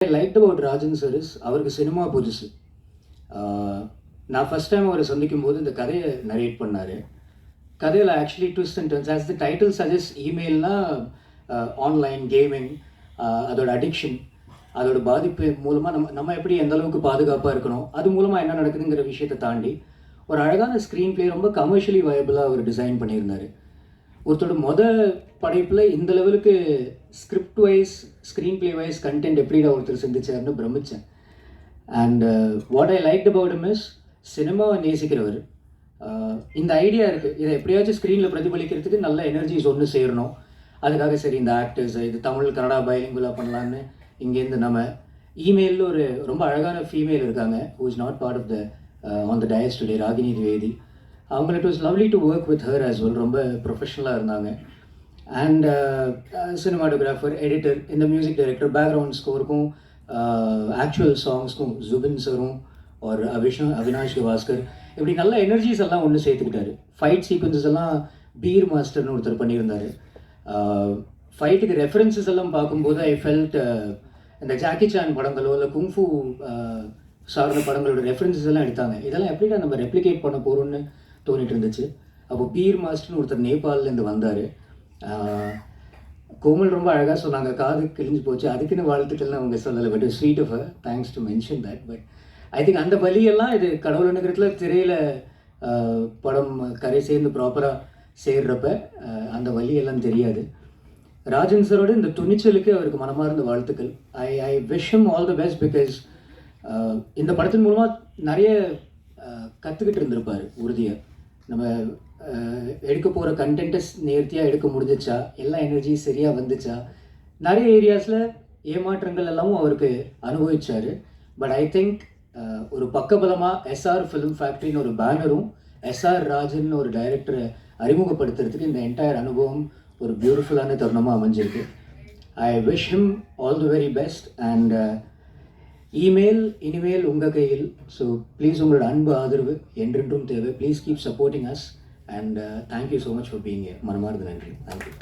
I liked about Rajan sir is அவருக்கு cinema புதுசு. நான் ஃபர்ஸ்ட் டைம் அவரை சந்திக்கும் போது இந்த கதையை நரேட் பண்ணார். கதையில் actually twist and turns as the title suggest இமெயில்னா ஆன்லைன் கேமிங், அதோட அடிக்ஷன், அதோட பாதிப்பு மூலமாக நம்ம எப்படி எந்த அளவுக்கு பாதுகாப்பாக இருக்கணும், அது மூலமாக என்ன நடக்குதுங்கிற விஷயத்தை தாண்டி ஒரு அழகான ஸ்க்ரீன் பிளே ரொம்ப கமர்ஷியலி வயபிளாக அவர் டிசைன் பண்ணியிருந்தார். ஒருத்தரோட படைப்பில் இந்த லெவலுக்கு script wise screenplay wise content எப்படிடா ஒருத்தர் சிந்திச்சார்னு பிரமித்தேன். And what I like about him is சினிமாவை நேசிக்கிறவர். இந்த ஐடியா இருக்குது, இதை எப்படியாச்சும் ஸ்க்ரீனில் பிரதிபலிக்கிறதுக்கு நல்ல எனர்ஜிஸ் ஒன்று சேரணும். அதுக்காக சரி இந்த ஆக்டர்ஸ் இது தமிழ் கன்னடா பைலிங்குலாக பண்ணலான்னு இங்கேருந்து நம்ம இமெயிலில் ஒரு ரொம்ப அழகான ஃபீமேல் இருக்காங்க who is not part of the on the dais today, Ragini Dwivedi. அவங்க it was lovely to work with her as well. ரொம்ப ப்ரொஃபஷ்னலாக இருந்தாங்க. அண்ட் சினிமாட்டோகிராஃபர், எடிட்டர், இந்த மியூசிக் டைரக்டர், பேக்ரவுண்ட் ஸ்கோருக்கும் ஆக்சுவல் சாங்ஸ்க்கும் ஜுபின் சரும் ஒரு அவினாஷ் கவாஸ்கர் இப்படி நல்ல எனர்ஜிஸ் எல்லாம் ஒன்று சேர்த்துக்கிட்டாரு. ஃபைட் சீக்வன்சஸ் எல்லாம் பீர் மாஸ்டர்னு ஒருத்தர் பண்ணியிருந்தார். ஃபைட்டுக்கு ரெஃபரன்சஸ் எல்லாம் பார்க்கும்போது ஐ ஃபெல்ட் இந்த ஜாக்கி சான் படங்களோ இல்லை குங்ஃபூ சார்ந்த படங்களோட ரெஃபரன்சஸ் எல்லாம் எடுத்தாங்க. இதெல்லாம் எப்படிடா நம்ம ரெப்ளிகேட் பண்ண போகிறோம்னு தோணிட்டு இருந்துச்சு. அப்போ பீர் மாஸ்டர்னு ஒருத்தர் நேபாளிலேருந்து வந்தார். கோமல் ரொம்ப அழகாக சொன்னாங்க, காது கிழிஞ்சு போச்சு, அதுக்குன்னு வாழ்த்துக்கள்னு அவங்க சொல்லலை. But sweet of thanks to mention that. But I think அந்த வழியெல்லாம் இது கடவுள் நகரத்தில் திரையில் படம் கரை சேர்ந்து ப்ராப்பராக சேர்றப்ப அந்த வழியெல்லாம் தெரியாது. ராஜன் சரோட இந்த துணிச்சலுக்கு அவருக்கு மனமார்ந்த வாழ்த்துக்கள். I wish him all the best because இந்த படத்தின் மூலமாக நிறைய கற்றுக்கிட்டு இருந்திருப்பார் உறுதியாக. நம்ம எடுக்க போகிற கண்டென்ட்டை நேர்த்தியாக எடுக்க முடிஞ்சிச்சா, எல்லா எனர்ஜியும் சரியாக வந்துச்சா, நிறைய ஏரியாஸில் ஏமாற்றங்கள் எல்லாமும் அவருக்கு அனுபவிச்சார். பட் ஐ திங்க் ஒரு பக்கபலமாக எஸ்ஆர் ஃபிலிம் ஃபேக்ட்ரின்னு ஒரு பேனரும் எஸ்ஆர் ராஜன் ஒரு டைரக்டரை அறிமுகப்படுத்துறதுக்கு இந்த என்டையர் அனுபவம் ஒரு பியூட்டிஃபுல்லான தருணமாக அமைஞ்சிருக்கு. I wish him all the very best. And email இனிமேல் உங்கள் கையில். ஸோ ப்ளீஸ் உங்களோட அன்பு ஆதரவு என்றென்றும் தேவை. Please keep supporting us. And thank you so much for being here. மனமார்ந்த நன்றி. தேங்க்யூ.